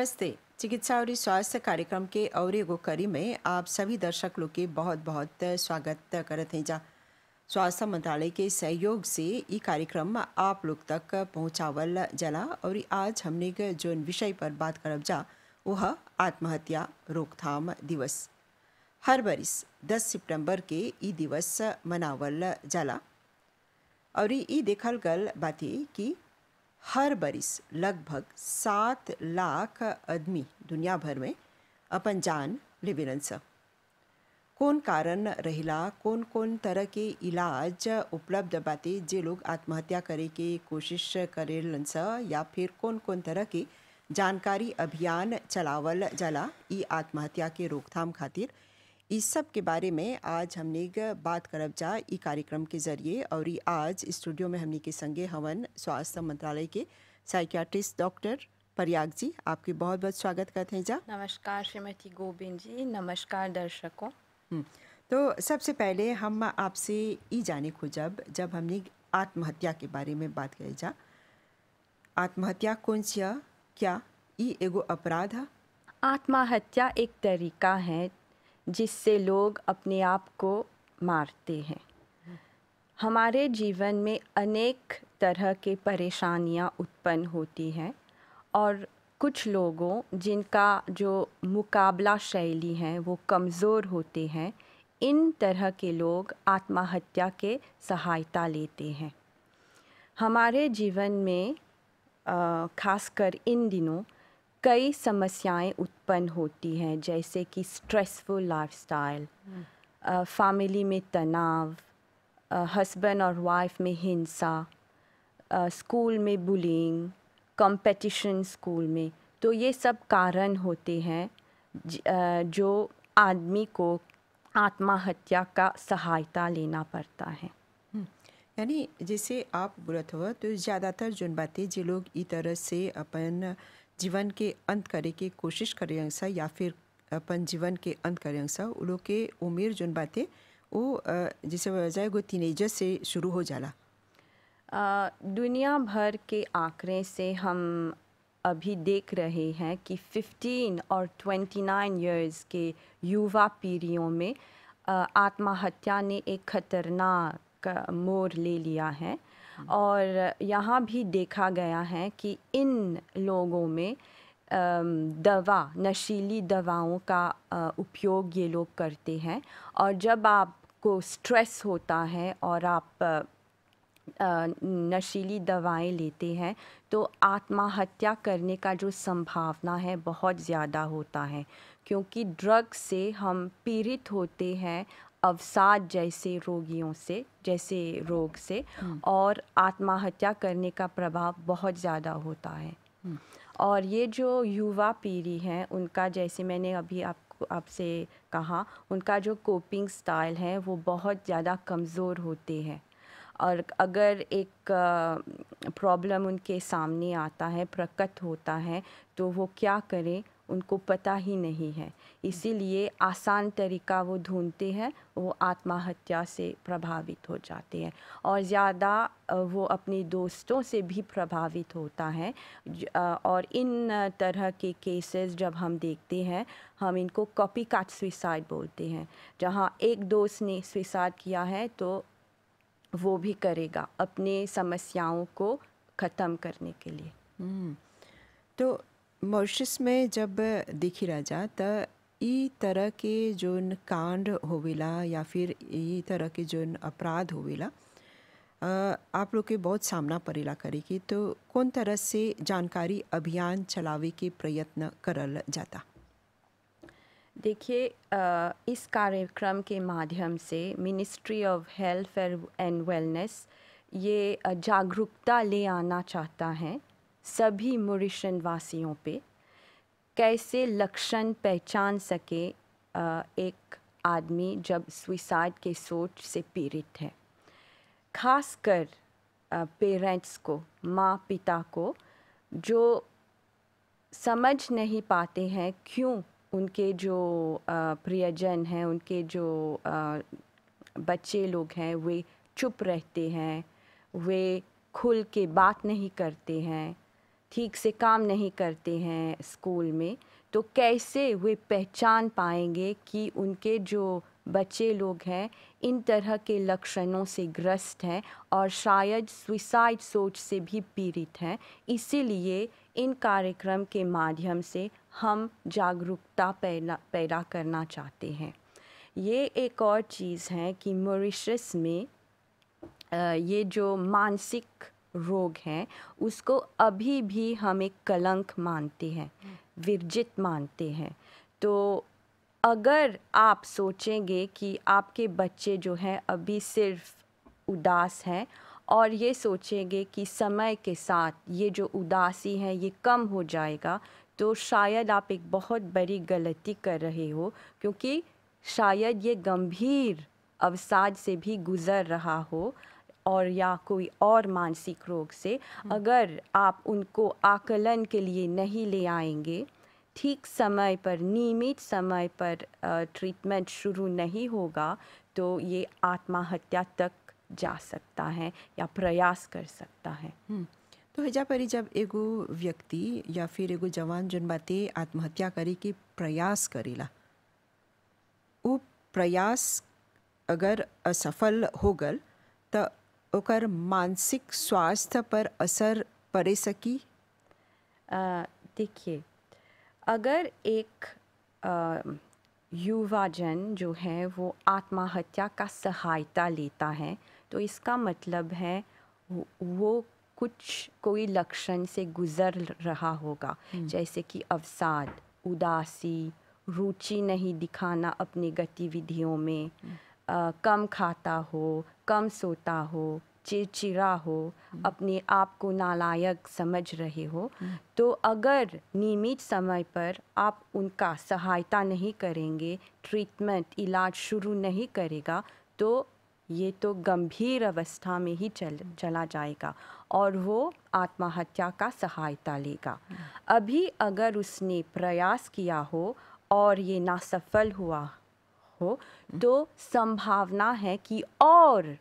नमस्ते। चिकित्सा और स्वास्थ्य कार्यक्रम के और एगो कड़ी में आप सभी दर्शक लोग के बहुत बहुत स्वागत करत हैं। जा स्वास्थ्य मंत्रालय के सहयोग से ई कार्यक्रम आप लोग तक पहुंचावल जला और आज हमने के जोन विषय पर बात करब जा वह आत्महत्या रोकथाम दिवस। हर बरिस 10 सितंबर के ई दिवस मनावल जाला और ई देखल गल बाती कि हर बरिस लगभग 7 लाख आदमी दुनिया भर में अपन जान लेवेलन स। कौन कारण रहिला, कौन कौन तरह के इलाज उपलब्ध बाते जे लोग आत्महत्या करे के कोशिश करेलन स, या फिर कौन कौन तरह के जानकारी अभियान चलावल जाला ई आत्महत्या के रोकथाम खातिर, इस सब के बारे में आज हमने बात करब जा ई कार्यक्रम के जरिए। और ई आज स्टूडियो में हमने के संगे हवन स्वास्थ्य मंत्रालय के साइकियाट्रिस्ट डॉक्टर प्रयाग जी। आपके बहुत बहुत स्वागत करते हैं जा। नमस्कार श्रीमती गोबिंद जी, नमस्कार दर्शकों। तो सबसे पहले हम आपसे ई जाने खोजब, जब हमने आत्महत्या के बारे में बात करी जा, आत्महत्या कौन सी है, क्या ई एगो अपराध है? आत्महत्या एक तरीका है जिससे लोग अपने आप को मारते हैं। हमारे जीवन में अनेक तरह के परेशानियां उत्पन्न होती हैं और कुछ लोगों जिनका जो मुकाबला शैली है वो कमज़ोर होते हैं, इन तरह के लोग आत्महत्या के सहायता लेते हैं। हमारे जीवन में खासकर इन दिनों कई समस्याएं उत्पन्न होती हैं, जैसे कि स्ट्रेसफुल लाइफस्टाइल, फैमिली में तनाव, हस्बैंड और वाइफ में हिंसा, स्कूल में बुलिंग, कंपटीशन स्कूल में। तो ये सब कारण होते हैं जो आदमी को आत्महत्या का सहायता लेना पड़ता है। यानी जैसे आप बोलत हो, तो ज़्यादातर जोन बातें जो लोग ई तरह से अपन जीवन के अंत करे के कोशिश करें सा, या फिर अपन जीवन के अंत करें सा, वो लोग के उम्र जोन बातें वो जैसे वजह वो टीनेजर से शुरू हो जाला। दुनिया भर के आंकड़े से हम अभी देख रहे हैं कि 15 और 29 इयर्स के युवा पीढ़ियों में आत्महत्या ने एक खतरनाक मोड़ ले लिया है। और यहाँ भी देखा गया है कि इन लोगों में नशीली दवाओं का उपयोग ये लोग करते हैं। और जब आपको स्ट्रेस होता है और आप नशीली दवाएं लेते हैं तो आत्महत्या करने का जो संभावना है बहुत ज़्यादा होता है, क्योंकि ड्रग से हम पीड़ित होते हैं अवसाद जैसे रोग से, और आत्महत्या करने का प्रभाव बहुत ज़्यादा होता है। और ये जो युवा पीढ़ी है उनका, जैसे मैंने अभी आपसे कहा, उनका जो कोपिंग स्टाइल है वो बहुत ज़्यादा कमज़ोर होते हैं। और अगर एक प्रॉब्लम उनके सामने आता है, प्रकट होता है, तो वो क्या करें उनको पता ही नहीं है। इसीलिए आसान तरीका वो ढूंढते हैं, वो आत्महत्या से प्रभावित हो जाते हैं। और ज़्यादा वो अपने दोस्तों से भी प्रभावित होता है। और इन तरह के केसेस जब हम देखते हैं, हम इनको कॉपी कैट सुसाइड बोलते हैं। जहाँ एक दोस्त ने सुसाइड किया है तो वो भी करेगा अपने समस्याओं को ख़त्म करने के लिए। तो मॉरिशस में जब देखी रह जा त ई तरह के जोन कांड होवेला या फिर ई तरह के जोन अपराध होवेला, आप लोग के बहुत सामना पड़ेला करे की, तो कौन तरह से जानकारी अभियान चलावे के प्रयत्न करल जाता? देखिए, इस कार्यक्रम के माध्यम से ministry of health and wellness ये जागरूकता ले आना चाहता है सभी मॉरिशन वासियों पे, कैसे लक्षण पहचान सके एक आदमी जब सुसाइड के सोच से पीड़ित है। खासकर पेरेंट्स को, माँ पिता को, जो समझ नहीं पाते हैं क्यों उनके जो प्रियजन हैं, उनके जो बच्चे लोग हैं, वे चुप रहते हैं, वे खुल के बात नहीं करते हैं, ठीक से काम नहीं करते हैं स्कूल में, तो कैसे वे पहचान पाएंगे कि उनके जो बच्चे लोग हैं इन तरह के लक्षणों से ग्रस्त हैं और शायद सुसाइड सोच से भी पीड़ित हैं। इसीलिए इन कार्यक्रम के माध्यम से हम जागरूकता पैदा करना चाहते हैं। ये एक और चीज़ है कि मॉरिशस में ये जो मानसिक रोग हैं उसको अभी भी हम एक कलंक मानते हैं, वर्जित मानते हैं। तो अगर आप सोचेंगे कि आपके बच्चे जो हैं अभी सिर्फ उदास हैं और ये सोचेंगे कि समय के साथ ये जो उदासी है ये कम हो जाएगा, तो शायद आप एक बहुत बड़ी गलती कर रहे हो, क्योंकि शायद ये गंभीर अवसाद से भी गुज़र रहा हो और या कोई और मानसिक रोग से। अगर आप उनको आकलन के लिए नहीं ले आएंगे, ठीक समय पर नियमित समय पर ट्रीटमेंट शुरू नहीं होगा, तो ये आत्महत्या तक जा सकता है या प्रयास कर सकता है। तो हेजा परी जब एगो व्यक्ति या फिर एगो जवान जन बाते आत्महत्या करे के प्रयास करेला, वो प्रयास अगर असफल हो गल त ओकर मानसिक स्वास्थ्य पर असर पड़े सकी। देखिए, अगर एक युवा जन जो है वो आत्महत्या का सहायता लेता है, तो इसका मतलब है वो कोई लक्षण से गुज़र रहा होगा, जैसे कि अवसाद, उदासी, रुचि नहीं दिखाना अपनी गतिविधियों में, कम खाता हो, कम सोता हो, चिड़चिड़ा हो, अपने आप को नालायक समझ रहे हो। तो अगर नियमित समय पर आप उनका सहायता नहीं करेंगे, ट्रीटमेंट इलाज शुरू नहीं करेगा, तो ये तो गंभीर अवस्था में ही चला जाएगा और वो आत्महत्या का सहायता लेगा। अभी अगर उसने प्रयास किया हो और ये ना सफल हुआ हो, तो संभावना है कि और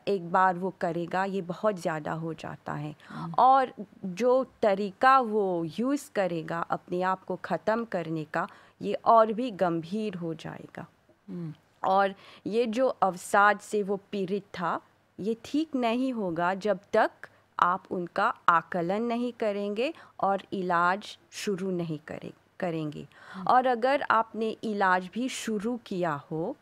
एक बार वो करेगा, ये बहुत ज़्यादा हो जाता है। और जो तरीका वो यूज़ करेगा अपने आप को ख़त्म करने का, ये और भी गंभीर हो जाएगा। और ये जो अवसाद से वो पीड़ित था, ये ठीक नहीं होगा जब तक आप उनका आकलन नहीं करेंगे और इलाज शुरू नहीं करेंगे। और अगर आपने इलाज भी शुरू किया हो,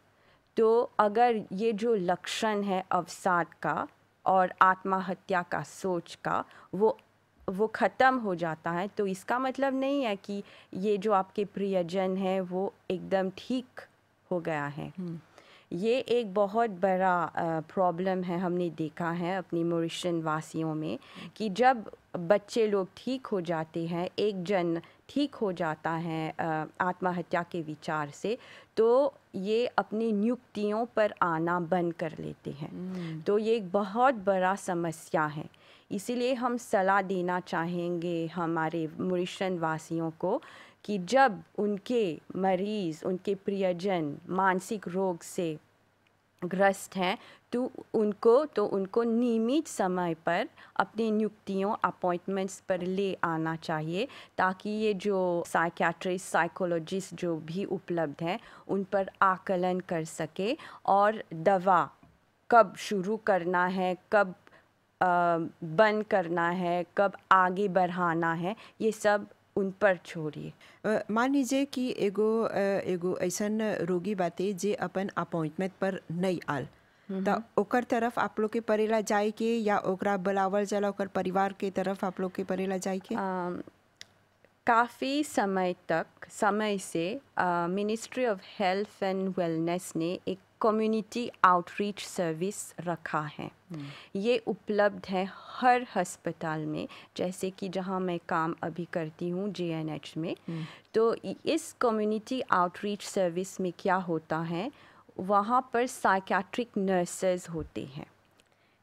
तो अगर ये जो लक्षण है अवसाद का और आत्महत्या का सोच का वो ख़त्म हो जाता है, तो इसका मतलब नहीं है कि ये जो आपके प्रियजन है वो एकदम ठीक हो गया है। ये एक बहुत बड़ा प्रॉब्लम है, हमने देखा है अपनी मॉरिशन वासियों में, कि जब बच्चे लोग ठीक हो जाते हैं, एक जन ठीक हो जाता है आत्महत्या के विचार से, तो ये अपनी नियुक्तियों पर आना बंद कर लेते हैं। तो ये एक बहुत बड़ा समस्या है। इसीलिए हम सलाह देना चाहेंगे हमारे मॉरिशन वासियों को कि जब उनके मरीज़, उनके प्रियजन मानसिक रोग से ग्रस्त हैं, तो उनको नियमित समय पर अपनी नियुक्तियों, अपॉइंटमेंट्स पर ले आना चाहिए, ताकि ये जो साइकियाट्रिस्ट, साइकोलॉजिस्ट जो भी उपलब्ध हैं उन पर आकलन कर सके और दवा कब शुरू करना है, कब बंद करना है, कब आगे बढ़ाना है, ये सब उन पर छोड़िए। मान लीजिए कि एगो ऐसन रोगी बाते जे अपन अपॉइंटमेंट पर नहीं आल, त ओकर तरफ आप लोग के परेला जाए के या ओकरा बुलावल जाला ओकर परिवार के तरफ आप लोग के परेला जाए के? काफ़ी समय से ministry of health and wellness ने एक कम्युनिटी आउटरीच सर्विस रखा है। ये उपलब्ध है हर अस्पताल में, जैसे कि जहाँ मैं काम अभी करती हूँ JNH में। तो इस कम्युनिटी आउटरीच सर्विस में क्या होता है, वहाँ पर साइकियाट्रिक नर्सेज होते हैं।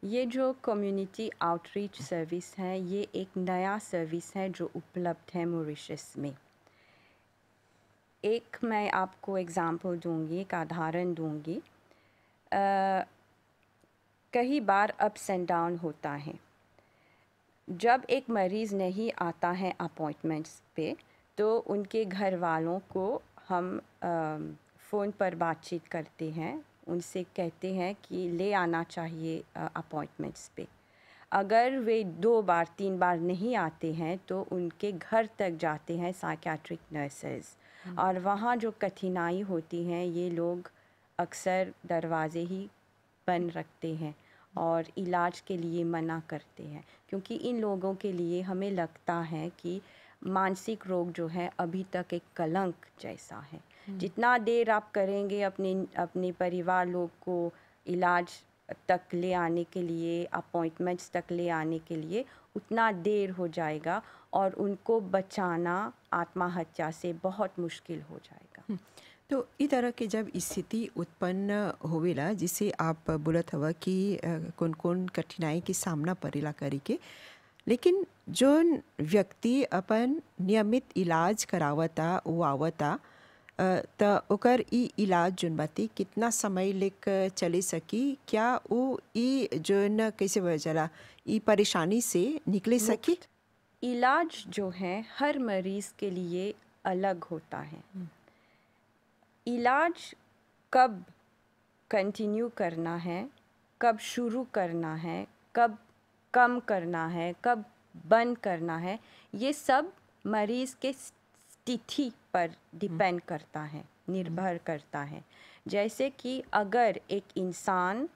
ये जो कम्युनिटी आउटरीच सर्विस है, ये एक नया सर्विस है जो उपलब्ध है मॉरिशस में। एक मैं आपको एग्ज़ाम्पल दूंगी, एक उदाहरण दूंगी। कई बार अप्स एंड डाउन होता है। जब एक मरीज़ नहीं आता है अपॉइंटमेंट्स पे, तो उनके घर वालों को हम फ़ोन पर बातचीत करते हैं, उनसे कहते हैं कि ले आना चाहिए अपॉइंटमेंट्स पे। अगर वे 2 बार 3 बार नहीं आते हैं तो उनके घर तक जाते हैं साइकियाट्रिक नर्सेस, और वहाँ जो कठिनाई होती है, ये लोग अक्सर दरवाजे ही बंद रखते हैं और इलाज के लिए मना करते हैं, क्योंकि इन लोगों के लिए हमें लगता है कि मानसिक रोग जो है अभी तक एक कलंक जैसा है। जितना देर आप करेंगे अपने अपने परिवार लोग को इलाज तक ले आने के लिए, अपॉइंटमेंट्स तक ले आने के लिए, उतना देर हो जाएगा और उनको बचाना आत्महत्या से बहुत मुश्किल हो जाएगा। तो ई तरह के जब स्थिति उत्पन्न होवेला, जिसे आप बोलत हवा कि कौन कौन कठिनाई के सामना पड़ेला करे के, लेकिन जोन व्यक्ति अपन नियमित इलाज करावता वो आवता, त ओकर ई इलाज जोन बाती कितना समय लेक चले सकी, क्या वो ई जोन कैसे बोला जाला ई परेशानी से निकले सकी? मुफ्त इलाज जो है हर मरीज़ के लिए अलग होता है। इलाज कब कंटिन्यू करना है, कब शुरू करना है, कब कम करना है, कब बंद करना है, ये सब मरीज़ के स्थिति पर डिपेंड करता है, निर्भर करता है। जैसे कि अगर एक इंसान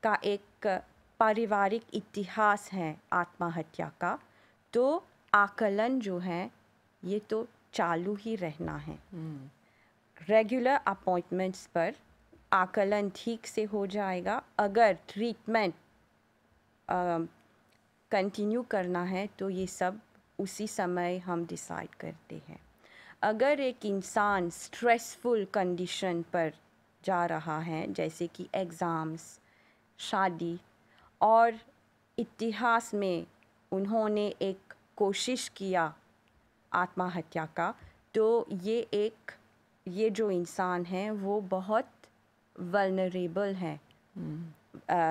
का एक पारिवारिक इतिहास है आत्महत्या का, तो आकलन जो है ये तो चालू ही रहना है। रेगुलर अपॉइंटमेंट्स पर आकलन ठीक से हो जाएगा। अगर ट्रीटमेंट कंटिन्यू करना है तो ये सब उसी समय हम डिसाइड करते हैं। अगर एक इंसान स्ट्रेसफुल कंडीशन पर जा रहा है, जैसे कि एग्ज़ाम्स, शादी, और इतिहास में उन्होंने एक कोशिश किया आत्महत्या का, तो ये जो इंसान है वो बहुत वल्नरेबल है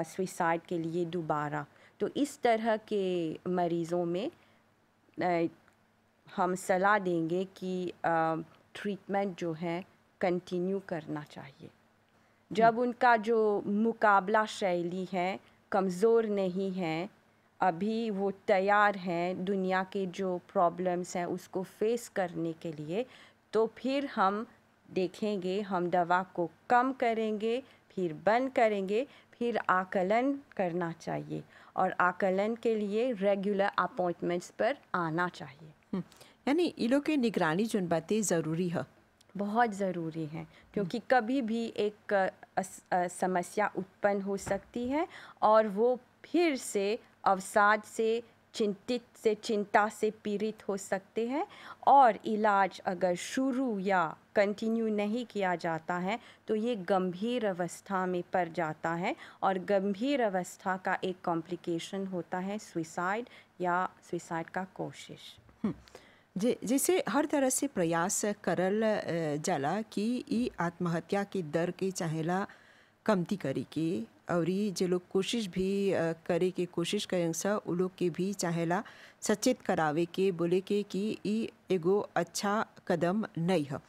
सुसाइड के लिए दोबारा। तो इस तरह के मरीज़ों में हम सलाह देंगे कि ट्रीटमेंट जो है कंटिन्यू करना चाहिए। जब उनका जो मुकाबला शैली है कमज़ोर नहीं है, अभी वो तैयार हैं दुनिया के जो प्रॉब्लम्स हैं उसको फेस करने के लिए, तो फिर हम देखेंगे, हम दवा को कम करेंगे, फिर बंद करेंगे, फिर आकलन करना चाहिए, और आकलन के लिए रेगुलर अपॉइंटमेंट्स पर आना चाहिए। यानी ई लोग के निगरानी जोन बातें ज़रूरी है। बहुत ज़रूरी है, क्योंकि कभी भी एक समस्या उत्पन्न हो सकती है और वो फिर से अवसाद से चिंता से पीड़ित हो सकते हैं, और इलाज अगर शुरू या कंटिन्यू नहीं किया जाता है तो ये गंभीर अवस्था में पड़ जाता है, और गंभीर अवस्था का एक कॉम्प्लिकेशन होता है सुसाइड या सुसाइड का कोशिश। जैसे हर तरह से प्रयास करल जाला कि ई आत्महत्या के दर के चाहेला कमती करे के, और ये जो लोग कोशिश भी करे के कोशिश करें सा, उ लोग के भी चाहेला सचेत करावे के, बोले के कि ई एगो अच्छा कदम नहीं है।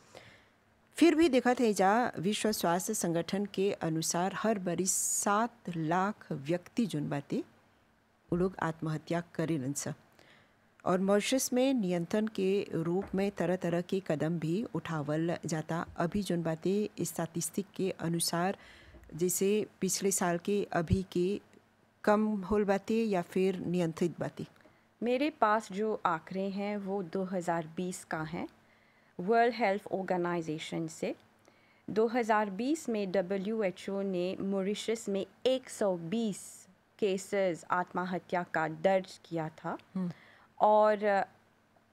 फिर भी देखत है जा विश्व स्वास्थ्य संगठन के अनुसार हर बरिस 7 लाख व्यक्ति जोन बाते उ लोग आत्महत्या करेलन सा, और मॉरिशस में नियंत्रण के रूप में तरह तरह के कदम भी उठावल जाता। अभी जोन बातें स्टैटिस्टिक के अनुसार जैसे पिछले साल के अभी के कम होल बातें या फिर नियंत्रित बातें? मेरे पास जो आंकड़े हैं वो 2020 का है, वर्ल्ड हेल्थ ऑर्गेनाइजेशन से। 2020 में WHO ने मॉरिशस में 120 केसेस आत्महत्या का दर्ज किया था, और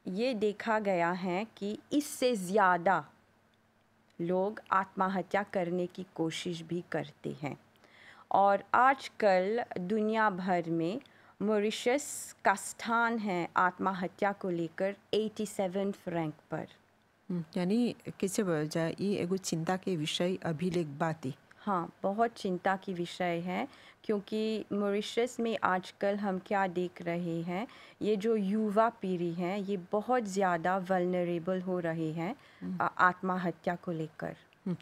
ये देखा गया है कि इससे ज़्यादा लोग आत्महत्या करने की कोशिश भी करते हैं, और आजकल दुनिया भर में मॉरिशस का स्थान है आत्महत्या को लेकर 87 रैंक पर। यानी कैसे बोल जाए, ये एगो चिंता के विषय अभी लेक बाती। हाँ, बहुत चिंता की विषय है क्योंकि मॉरिशस में आजकल हम क्या देख रहे हैं, ये जो युवा पीढ़ी है ये बहुत ज़्यादा वल्नरेबल हो रहे हैं आत्महत्या को लेकर। हम्म।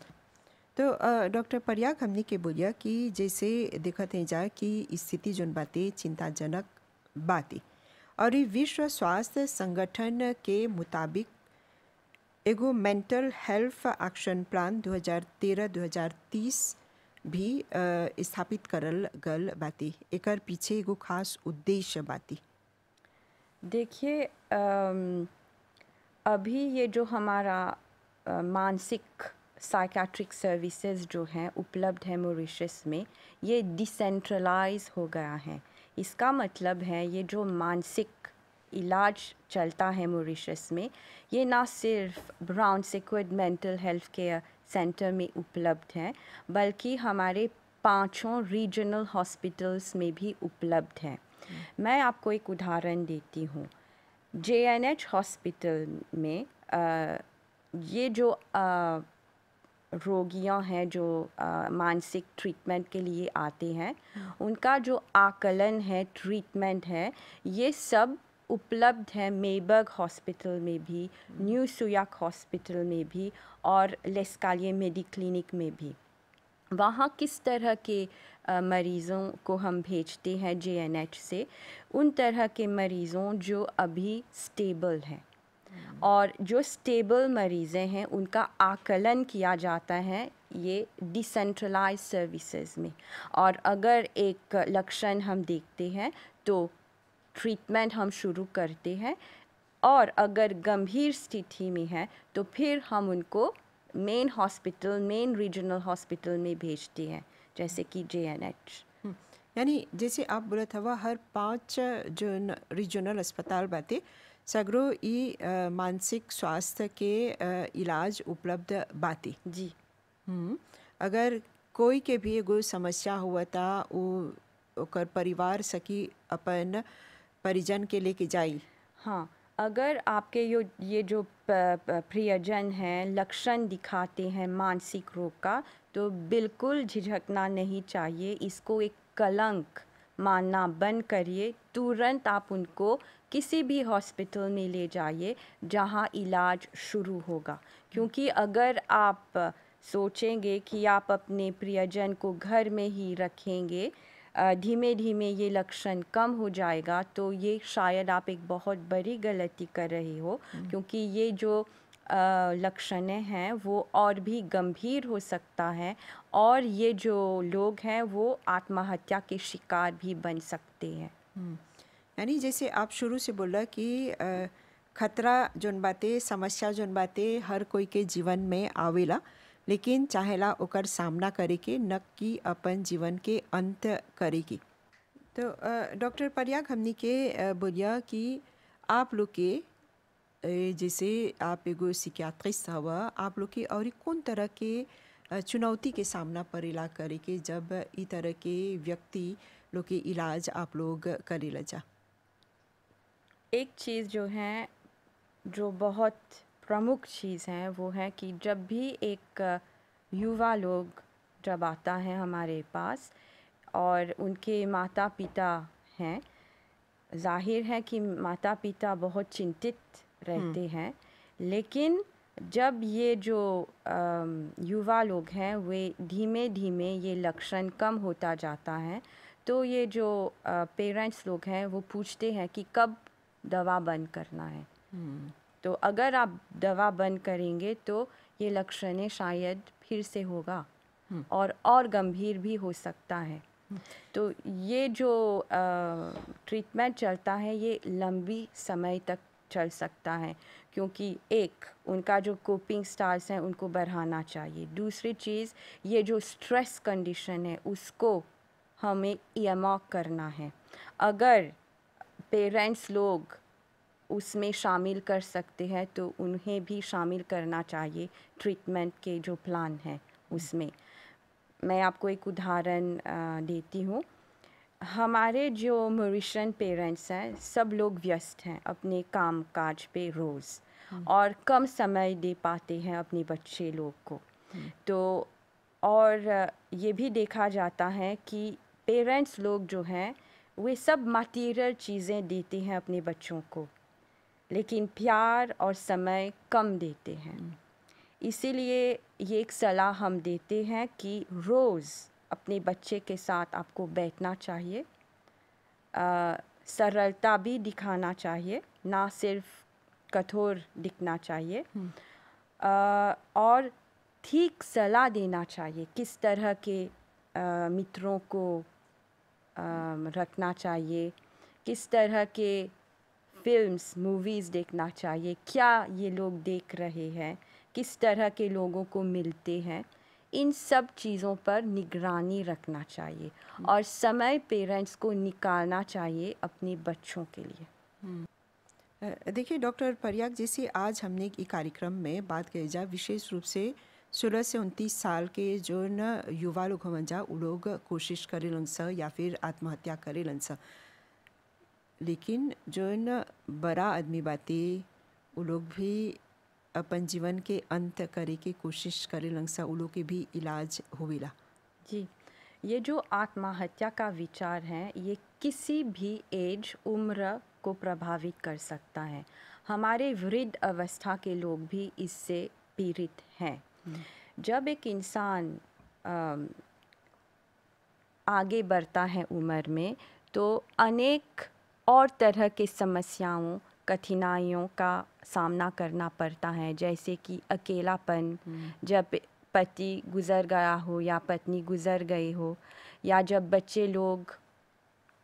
तो डॉक्टर प्रयाग हमने के बोलिया कि जैसे देखत है जा कि स्थिति जोन बातें चिंताजनक बातें और ये विश्व स्वास्थ्य संगठन के मुताबिक एगो मेंटल हेल्थ एक्शन प्लान 2013-2030 भी स्थापित करल गल बाती। एकर पीछे एगो खास उद्देश्य बाती। देखिए अभी ये जो हमारा मानसिक साइकियाट्रिक सर्विसेज जो हैं उपलब्ध है मॉरिशस में, ये डिसेंट्रलाइज हो गया है। इसका मतलब है ये जो मानसिक इलाज चलता है मॉरिशस में, ये ना सिर्फ ब्राउन सेक्वेड मेंटल हेल्थ केयर सेंटर में उपलब्ध है, बल्कि हमारे 5 रीजनल हॉस्पिटल्स में भी उपलब्ध है। मैं आपको एक उदाहरण देती हूँ। JNH हॉस्पिटल में ये जो रोगियां हैं जो मानसिक ट्रीटमेंट के लिए आते हैं, उनका जो आकलन है, ट्रीटमेंट है, ये सब उपलब्ध है मेबर्ग हॉस्पिटल में भी, न्यू सुयाक हॉस्पिटल में भी और लेस्कालिए मेडी क्लिनिक में भी। वहाँ किस तरह के मरीज़ों को हम भेजते हैं JNH से? उन तरह के मरीज़ों जो अभी स्टेबल हैं, और जो स्टेबल मरीज़ें हैं उनका आकलन किया जाता है ये डिसेंट्रलाइज सर्विसेज में। और अगर एक लक्षण हम देखते हैं तो ट्रीटमेंट हम शुरू करते हैं, और अगर गंभीर स्थिति में है तो फिर हम उनको main hospital, main regional hospital में भेजते हैं, जैसे कि JNH। यानी जैसे आप बोलत हवा हर 5 जो रीजनल अस्पताल बाते सगरो ई मानसिक स्वास्थ्य के इलाज उपलब्ध बाती। जी अगर कोई के भी एगो समस्या हुआ था ओकर परिवार सकी अपन परिजन के लेके जाई। हाँ, अगर आपके ये जो प्रियजन हैं लक्षण दिखाते हैं मानसिक रोग का, तो बिल्कुल झिझकना नहीं चाहिए। इसको एक कलंक मानना बंद करिए। तुरंत आप उनको किसी भी हॉस्पिटल में ले जाइए जहां इलाज शुरू होगा, क्योंकि अगर आप सोचेंगे कि आप अपने प्रियजन को घर में ही रखेंगे, धीमे धीमे ये लक्षण कम हो जाएगा, तो ये शायद आप एक बहुत बड़ी गलती कर रहे हो, क्योंकि ये जो लक्षणें हैं वो और भी गंभीर हो सकता है, और ये जो लोग हैं वो आत्महत्या के शिकार भी बन सकते हैं। यानी जैसे आप शुरू से बोला कि खतरा जोन बातें, समस्या जोन बातें हर कोई के जीवन में आवेला, लेकिन चाहेला ओकर सामना करे के, न कि अपन जीवन के अंत करे की। तो डॉक्टर प्रयाग हमनी के बोलिया कि आप लोग के जैसे आप एगो सिकियाट्रिस्ट हवा, आप लोग के और कौन तरह के चुनौती के सामना परेला करे के जब ई तरह के व्यक्ति लोग के इलाज आप लोग करेला जा। एक चीज़ जो है, जो बहुत प्रमुख चीज़ है, वो है कि जब भी एक युवा लोग जब आता है हमारे पास और उनके माता पिता हैं, जाहिर है कि माता पिता बहुत चिंतित रहते हैं, लेकिन जब ये जो युवा लोग हैं वे धीमे धीमे ये लक्षण कम होता जाता है, तो ये जो पेरेंट्स लोग हैं वो पूछते हैं कि कब दवा बंद करना है। तो अगर आप दवा बंद करेंगे तो ये लक्षणें शायद फिर से होगा और गंभीर भी हो सकता है। तो ये जो ट्रीटमेंट चलता है ये लंबी समय तक चल सकता है, क्योंकि एक उनका जो कोपिंग स्टार्स हैं उनको बढ़ाना चाहिए। दूसरी चीज़, ये जो स्ट्रेस कंडीशन है उसको हमें ईएमआर करना है। अगर पेरेंट्स लोग उसमें शामिल कर सकते हैं तो उन्हें भी शामिल करना चाहिए ट्रीटमेंट के जो प्लान हैं उसमें। मैं आपको एक उदाहरण देती हूँ। हमारे जो मॉरिशियन पेरेंट्स हैं सब लोग व्यस्त हैं अपने काम काज पे रोज़, और कम समय दे पाते हैं अपने बच्चे लोग को। तो और ये भी देखा जाता है कि पेरेंट्स लोग जो हैं वे सब मटीरियल चीज़ें देते हैं अपने बच्चों को, लेकिन प्यार और समय कम देते हैं। इसीलिए ये एक सलाह हम देते हैं कि रोज़ अपने बच्चे के साथ आपको बैठना चाहिए, सरलता भी दिखाना चाहिए, ना सिर्फ कठोर दिखना चाहिए, और ठीक सलाह देना चाहिए किस तरह के मित्रों को रखना चाहिए, किस तरह के फिल्म्स मूवीज़ देखना चाहिए, क्या ये लोग देख रहे हैं, किस तरह के लोगों को मिलते हैं, इन सब चीज़ों पर निगरानी रखना चाहिए और समय पेरेंट्स को निकालना चाहिए अपने बच्चों के लिए। देखिए डॉक्टर परियाग, जैसे आज हमने ई कार्यक्रम में बात करी जा विशेष रूप से 16 से 29 साल के जो न युवा लोग हवन जा उ लोग कोशिश करेलन स या फिर आत्महत्या करेलन स, लेकिन जो न बड़ा आदमी बाते उ लोग भी अपन जीवन के अंत करे के कोशिश करेलन स, उ लोग के भी इलाज होवेला। जी, ये जो आत्महत्या का विचार है ये किसी भी एज उम्र को प्रभावित कर सकता है। हमारे वृद्ध अवस्था के लोग भी इससे पीड़ित हैं। जब एक इंसान आगे बढ़ता है उम्र में तो अनेक और तरह के समस्याओं कठिनाइयों का सामना करना पड़ता है, जैसे कि अकेलापन, जब पति गुज़र गया हो या पत्नी गुज़र गई हो, या जब बच्चे लोग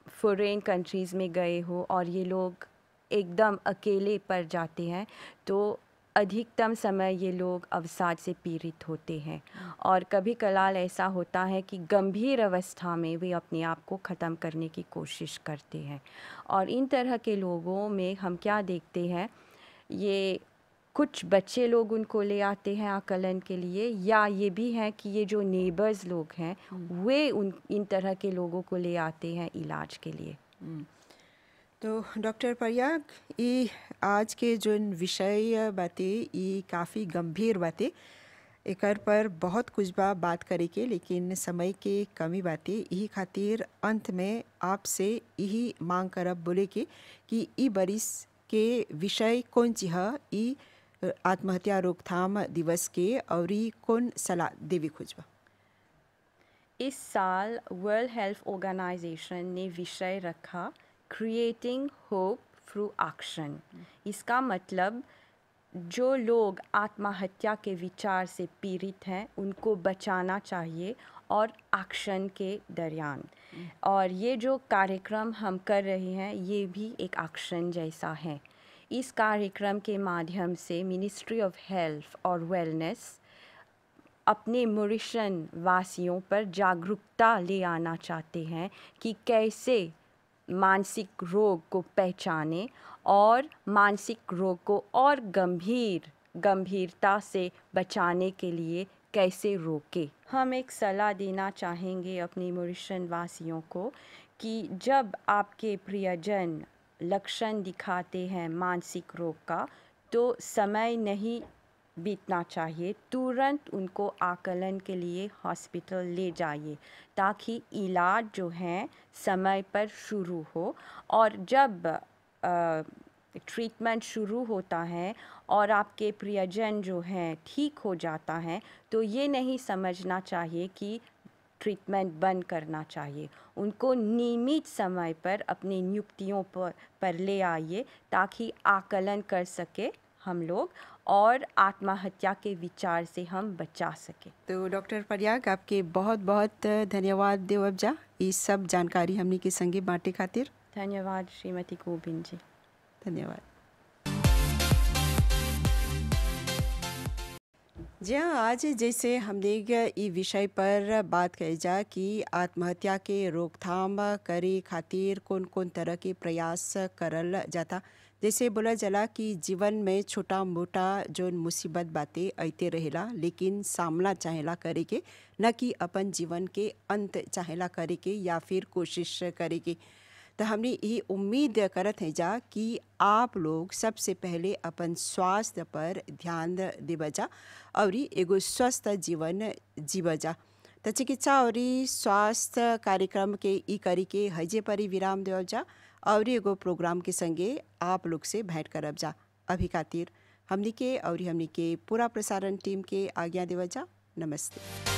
फॉरेन कंट्रीज़ में गए हो और ये लोग एकदम अकेले पड़ जाते हैं, तो अधिकतम समय ये लोग अवसाद से पीड़ित होते हैं। और कभी कभार ऐसा होता है कि गंभीर अवस्था में वे अपने आप को ख़त्म करने की कोशिश करते हैं। और इन तरह के लोगों में हम क्या देखते हैं, ये कुछ बच्चे लोग उनको ले आते हैं आकलन के लिए, या ये भी हैं कि ये जो नेबर्स लोग हैं वे इन तरह के लोगों को ले आते हैं इलाज के लिए। तो डॉक्टर परियाग, ये आज के जो विषय बातें ये काफ़ी गंभीर बातें, एकर पर बहुत कुछ बात करे के, लेकिन समय के कमी बातें, यही खातिर अंत में आपसे यही मांग करब बोले के कि ई बरिस के विषय कौन ची है ई आत्महत्या रोकथाम दिवस के, और ई कौन सलाह देवी खोजबा। इस साल वर्ल्ड हेल्थ ऑर्गेनाइजेशन ने विषय रखा क्रिएटिंग होप थ्रू एक्शन। इसका मतलब जो लोग आत्महत्या के विचार से पीड़ित हैं उनको बचाना चाहिए और एक्शन के दरमियान। और ये जो कार्यक्रम हम कर रहे हैं ये भी एक एक्शन जैसा है। इस कार्यक्रम के माध्यम से मिनिस्ट्री ऑफ हेल्थ और वेलनेस अपने मॉरिशन वासियों पर जागरूकता ले आना चाहते हैं कि कैसे मानसिक रोग को पहचाने और मानसिक रोग को और गंभीरता से बचाने के लिए कैसे रोके। हम एक सलाह देना चाहेंगे अपने मॉरिशन वासियों को कि जब आपके प्रियजन लक्षण दिखाते हैं मानसिक रोग का, तो समय नहीं बीतना चाहिए, तुरंत उनको आकलन के लिए हॉस्पिटल ले जाइए ताकि इलाज जो है समय पर शुरू हो। और जब ट्रीटमेंट शुरू होता है और आपके प्रियजन जो हैं ठीक हो जाता है, तो ये नहीं समझना चाहिए कि ट्रीटमेंट बंद करना चाहिए। उनको नियमित समय पर अपनी नियुक्तियों पर ले आइए ताकि आकलन कर सके हम लोग और आत्महत्या के विचार से हम बचा सके। तो डॉक्टर परियाग, आपके बहुत बहुत धन्यवाद देवबजा ये सब जानकारी हमने के संगे बांटे खातिर। धन्यवाद श्रीमती गोविंद जी। धन्यवाद जी। हाँ, आज जैसे हमने ये विषय पर बात कही जा कि आत्महत्या के रोकथाम करे खातिर कौन कौन तरह के प्रयास करल जाता। जैसे बोला जला कि जीवन में छोटा मोटा जो मुसीबत बातें आते रहेला, लेकिन सामना चाहेला करे के, न कि अपन जीवन के अंत चाहेला करे के या फिर कोशिश करे के। तो हमने ये उम्मीद करत हैं जा कि आप लोग सबसे पहले अपन स्वास्थ्य पर ध्यान देव जा और एगो स्वस्थ जीवन जीव जा। तो चिकित्सा और स्वास्थ्य कार्यक्रम के ई करी के हजे पर ही विराम देव जा और एगो प्रोग्राम के संगे आप लोग से भेंट करब जा। अभी खातिर हमनी के और हमनी के पूरा प्रसारण टीम के आज्ञा देव जा। नमस्ते।